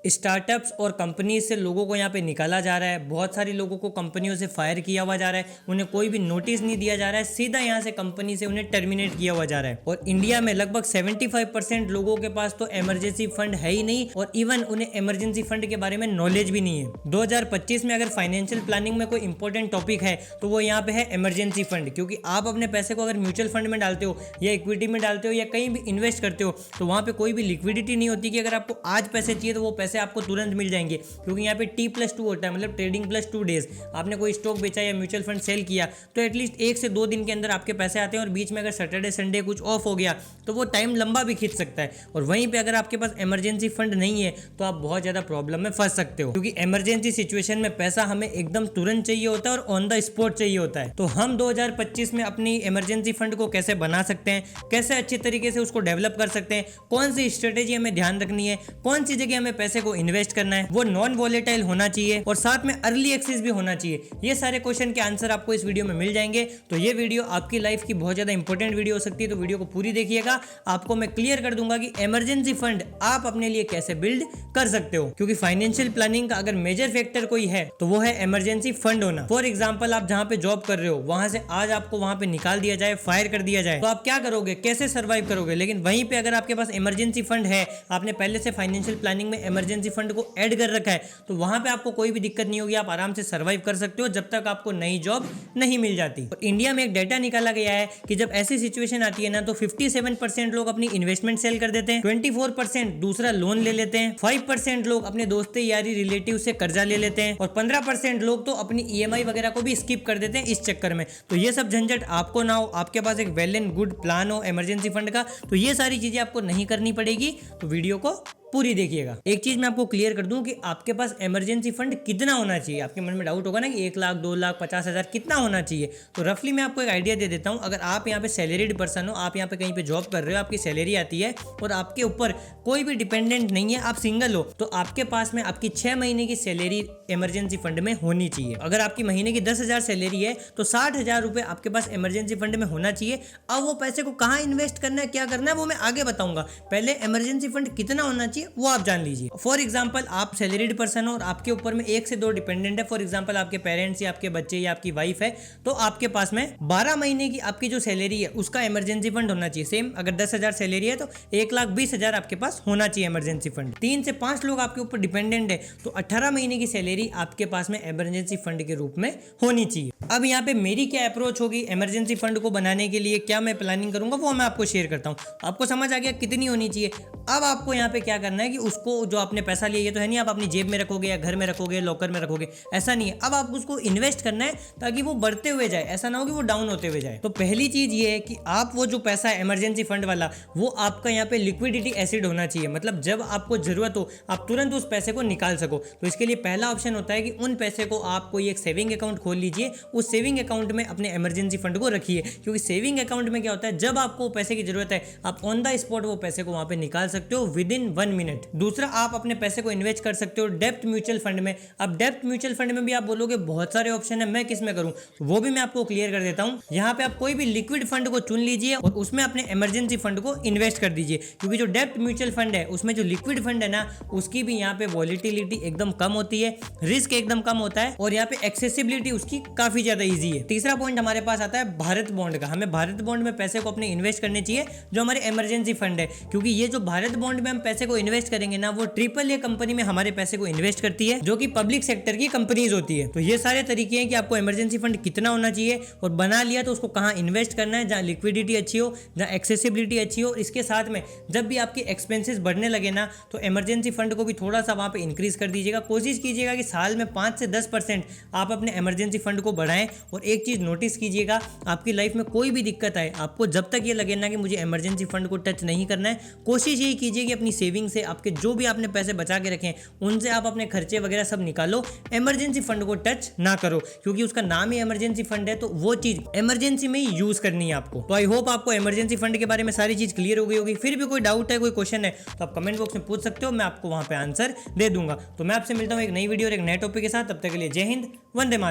Startups और company से लोगों को यहाँ पे निकाला जा रहा है। बहुत सारे लोगों को कंपनियों से फायर किया हुआ जा रहा है, उन्हें कोई भी नोटिस नहीं दिया जा रहा है, सीधा यहाँ से कंपनी से उन्हें टर्मिनेट किया हुआ जा रहा है। और इंडिया में लगभग 75% लोगों के पास तो इमरजेंसी फंड है ही नहीं, और इवन उन्हें इमरजेंसी फंड के बारे में नॉलेज भी नहीं है। 2025 में अगर फाइनेंशियल प्लानिंग में कोई इंपॉर्टेंट टॉपिक है तो वो यहाँ पे है इमरजेंसी फंड। क्योंकि आप अपने पैसे को अगर म्यूचुअल फंड में डालते हो या इक्विटी में डालते हो या कहीं भी इन्वेस्ट करते हो तो वहाँ पे कोई भी लिक्विडिटी नहीं होती कि अगर आपको आज पैसे चाहिए तो वो पैसे आपको तुरंत मिल जाएंगे। क्योंकि यहाँ पे T+2 होता है, मतलब ट्रेडिंग प्लस 2 डेज। आपने कोई स्टॉक बेचा या म्यूचुअल फंड सेल किया तो एटलीस्ट 1 से 2 दिन के अंदर आपके पैसे आते हैं, और बीच में अगर सैटरडे संडे कुछ ऑफ हो गया तो वो टाइम लंबा भी खींच सकता है। और वहीं पे अगर आपके पास इमरजेंसी फंड नहीं है तो आप बहुत ज़्यादा प्रॉब्लम में फंस सकते हो। क्योंकि इमरजेंसी सिचुएशन में पैसा हमें एकदम तुरंत चाहिए होता है और ऑन द स्पॉट चाहिए होता है। तो हम 2025 में अपनी इमरजेंसी फंड को कैसे बना सकते हैं, कैसे अच्छे तरीके से उसको डेवलप कर सकते हैं, कौन सी स्ट्रेटेजी हमें ध्यान रखनी है, कौन सी जगह हमें पैसे को इन्वेस्ट करना है, वो नॉन वॉलेटाइल होना चाहिए और साथ में अर्ली एक्सेस भी होना चाहिए। ये सारे क्वेश्चन के आंसर आपको इस वीडियो में मिल जाएंगे। तो ये वीडियो आपकी लाइफ की बहुत ज्यादा इंपॉर्टेंट वीडियो हो सकती है, तो वीडियो को पूरी देखिएगा। आपको मैं क्लियर कर दूंगा कि इमरजेंसी फंड आप अपने लिए कैसे बिल्ड कर सकते हो। क्योंकि फाइनेंशियल प्लानिंग का अगर मेजर फैक्टर कोई है तो वो है इमरजेंसी फंड होना। फॉर एग्जाम्पल, आप जहां पे जॉब कर रहे हो वहां से आज आपको वहां पे निकाल दिया जाए, फायर कर दिया जाए, तो आप क्या करोगे, कैसे सर्वाइव करोगे। लेकिन वहीं पे अगर आपके पास इमरजेंसी फंड है, आपने पहले से फाइनेंशियल प्लानिंग में इमरजेंसी फंड को ऐड कर रखा है, तो वहां पे आपको कोई भी दिक्कत नहीं होगी, आप आराम से सर्वाइव कर सकते हो जब तक आपको नई जॉब नहीं मिल जाती। और इंडिया में एक डेटा निकाला गया है कि जब ऐसी सिचुएशन आती है ना तो 57% लोग अपनी इन्वेस्टमेंट सेल कर देते हैं, 24% दूसरा लोन ले लेते हैं, 5% लोग अपने दोस्ती यारी रिलेटिव से कर्जा ले लेते हैं, और 15% लोग तो अपनी EMI वगैरह को भी स्किप कर देते हैं इस चक्कर में। तो ये सब झंझट आपको ना हो, आपके पास एक वेल एंड गुड प्लान हो इमरजेंसी फंड का, तो ये सारी चीजें आपको नहीं करनी पड़ेगी। तो वीडियो को पूरी देखिएगा। एक चीज मैं आपको क्लियर कर दूं कि आपके पास इमरजेंसी फंड कितना होना चाहिए। आपके मन में डाउट होगा ना कि 1 लाख 2 लाख 50,000 कितना होना चाहिए, तो रफली मैं आपको एक आइडिया दे देता हूं। अगर आप यहाँ पे सैलरीड पर्सन हो, आप यहाँ पे कहीं पे जॉब कर रहे हो, आपकी सैलरी आती है और आपके ऊपर कोई भी डिपेंडेंट नहीं है, आप सिंगल हो, तो आपके पास में आपकी 6 महीने की सैलरी इमरजेंसी फंड में होनी चाहिए। अगर आपकी महीने की 10,000 सैलरी है तो 60,000 रुपए आपके पास इमरजेंसी फंड में होना चाहिए। अब वो पैसे को कहाँ इन्वेस्ट करना है, क्या करना है, वो मैं आगे बताऊंगा। पहले इमरजेंसी फंड कितना होना चाहिए वो आप जान लीजिए। फॉर एग्जांपल, आप सैलरीड पर्सन हो और आपके ऊपर में 1 से 2 डिपेंडेंट है। फॉर एग्जांपल, आपके पेरेंट्स या आपके बच्चे या आपकी वाइफ है, तो आपके पास में 12 महीने की आपकी जो सैलरी है उसका इमरजेंसी फंड होना चाहिए। सेम अगर 10,000 सैलरी है तो 1,20,000 आपके पास होना चाहिए इमरजेंसी फंड। 3 से 5 लोग आपके ऊपर डिपेंडेंट है तो 18 महीने की सैलरी आपके पास में इमरजेंसी फंड के रूप में होनी चाहिए। अब यहाँ पे मेरी क्या अप्रोच होगी इमरजेंसी फंड को बनाने के लिए, क्या मैं प्लानिंग करूंगा वो मैं आपको शेयर करता हूँ। आपको समझ आ गया कितनी होनी चाहिए। अब आपको यहाँ पे क्या करना है कि उसको जो आपने पैसा लिया, ये तो है नहीं आप अपनी जेब में रखोगे या घर में रखोगे, लॉकर में रखोगे, ऐसा नहीं है। अब आप उसको इन्वेस्ट करना है ताकि वो बढ़ते हुए जाए, ऐसा ना हो कि वो डाउन होते हुए जाए। तो पहली चीज ये है कि आप वो जो पैसा है इमरजेंसी फंड वाला, वो आपका यहाँ पे लिक्विडिटी एसिड होना चाहिए। मतलब जब आपको जरूरत हो आप तुरंत उस पैसे को निकाल सको। तो इसके लिए पहला ऑप्शन होता है कि उन पैसे को आप कोई एक सेविंग अकाउंट खोल लीजिए, उस सेविंग अकाउंट में अपने इमरजेंसी फंड को रखिए। क्योंकि सेविंग अकाउंट में क्या होता है, जब आपको पैसे की जरूरत है आप ऑन द स्पॉट वो पैसे को वहां पे निकाल सकते हो विद इन 1 मिनट। दूसरा, आप अपने पैसे को इन्वेस्ट कर सकते हो डेप्थ म्यूचुअल फंड में। अब डेप्थ म्यूचुअल फंड में भी आप बोलोगे बहुत सारे ऑप्शन है, मैं किस में करूं, तो वो भी मैं आपको क्लियर कर देता हूं। यहाँ पे आप कोई भी लिक्विड फंड को चुन लीजिए और उसमें अपने इमरजेंसी फंड को इन्वेस्ट कर दीजिए। क्योंकि जो डेप्थ म्यूचुअल फंड है उसमें जो लिक्विड फंड है ना, उसकी भी यहाँ पे वॉलिटिलिटी एकदम कम होती है, रिस्क एकदम कम होता है और यहाँ पे एक्सेसिबिलिटी उसकी काफी ज्यादा ईजी है। तीसरा पॉइंट हमारे पास आता है भारत बॉन्ड का। हमें भारत बॉन्ड में पैसे को अपने इन्वेस्ट करने चाहिए जो हमारे इमरजेंसी फंड है। क्योंकि ये जो भारत बॉन्ड में हम पैसे को इन्वेस्ट करेंगे ना, वो AAA कंपनी में हमारे पैसे को इन्वेस्ट करती है, जो कि पब्लिक सेक्टर की कंपनीज होती है। तो ये सारे तरीके हैं कि आपको इमरजेंसी फंड कितना होना चाहिए और बना लिया तो उसको कहाँ इन्वेस्ट करना है, जहाँ लिक्विडिटी अच्छी हो, जहाँ एक्सेसिबिलिटी अच्छी हो। इसके साथ में जब भी आपके एक्सपेंसेस बढ़ने लगे ना तो इमरजेंसी फंड को भी थोड़ा सा वहाँ पे इंक्रीज कर दीजिएगा। कोशिश कीजिएगा कि साल में 5 से 10% आप अपने इमरजेंसी फंड को बढ़ाएं। और एक चीज नोटिस कीजिएगा, आपकी लाइफ में कोई भी दिक्कत आए, आपको जब तक ये लगे ना कि मुझे इमरजेंसी फंड को टच नहीं करना है, कोशिश यही कीजिए कि अपनी सेविंग से आपके जो भी आपने पैसे बचा के रखें उनसे आप अपने खर्चे वगैरह सब निकालो, इमरजेंसी फंड को टच ना करो। क्योंकि उसका नाम ही इमरजेंसी फंड है, तो वो चीज इमरजेंसी में ही यूज करनी है आपको। तो आई होप आपको इमरजेंसी फंड के बारे में सारी चीज क्लियर हो गई होगी। फिर भी कोई डाउट है, कोई क्वेश्चन है तो आप कमेंट बॉक्स में पूछ सकते हो, मैं आपको वहां पे आंसर दे दूंगा। तो मैं आपसे मिलता हूं एक नई वीडियो और एक नए टॉपिक के साथ। तब तक के लिए जय हिंद, वंदे मातरम।